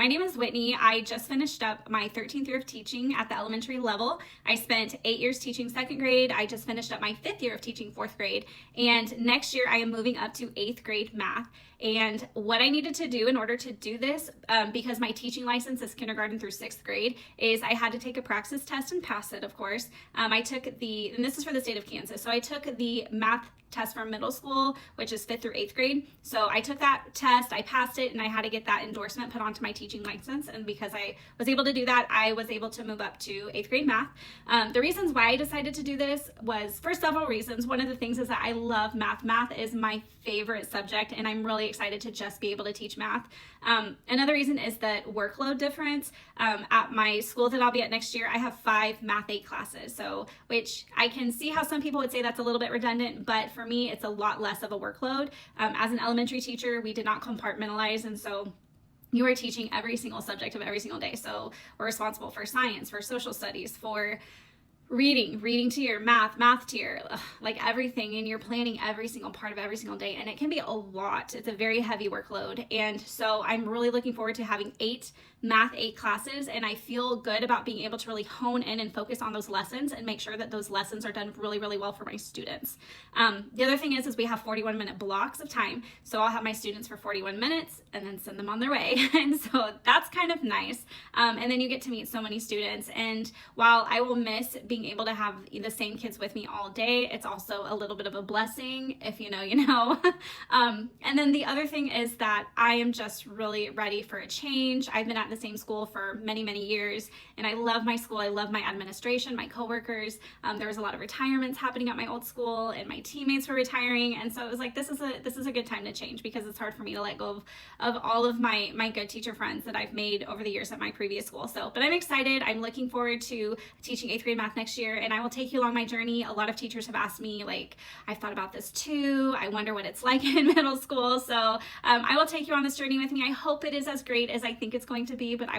My name is Whitney. I just finished up my 13th year of teaching at the elementary level. I spent 8 years teaching second grade. I just finished up my 5th year of teaching 4th grade. And next year I am moving up to 8th grade math. And what I needed to do in order to do this, because my teaching license is kindergarten through 6th grade, is I had to take a praxis test and pass it, of course. I took and this is for the state of Kansas, so I took the math test for middle school, which is 5th through 8th grade. So I took that test, I passed it, and I had to get that endorsement put onto my teaching license. And because I was able to do that, I was able to move up to 8th grade math. The reasons why I decided to do this was for several reasons. One of the things is that I love math. Math is my favorite subject, and I'm really excited to just be able to teach math. Another reason is the workload difference. At my school that I'll be at next year, I have 5 Math 8 classes, so which I can see how some people would say that's a little bit redundant, but for me, it's a lot less of a workload. As an elementary teacher, we did not compartmentalize, and so you are teaching every single subject of every single day. So we're responsible for science, for social studies, for reading tier, math tier, like everything, and you're planning every single part of every single day, and it can be a lot. It's a very heavy workload, and so I'm really looking forward to having 8 Math 8 classes, and I feel good about being able to really hone in and focus on those lessons and make sure that those lessons are done really, really well for my students. The other thing is we have 41-minute blocks of time, so I'll have my students for 41 minutes and then send them on their way, and so that's kind of nice. And then you get to meet so many students, and while I will miss being able to have the same kids with me all day, it's also a little bit of a blessing. If you know, you know. And then the other thing is that I am just really ready for a change. I've been at the same school for many, many years, and I love my school. I love my administration, my coworkers. There was a lot of retirements happening at my old school, and my teammates were retiring, and so it was like, this is a good time to change, because it's hard for me to let go of all of my good teacher friends that I've made over the years at my previous school. So, but I'm excited. I'm looking forward to teaching 8th grade math next year, and I will take you along my journey. A lot of teachers have asked me, like, I've thought about this too. I wonder what it's like in middle school. So I will take you on this journey with me. I hope it is as great as I think it's going to be, but I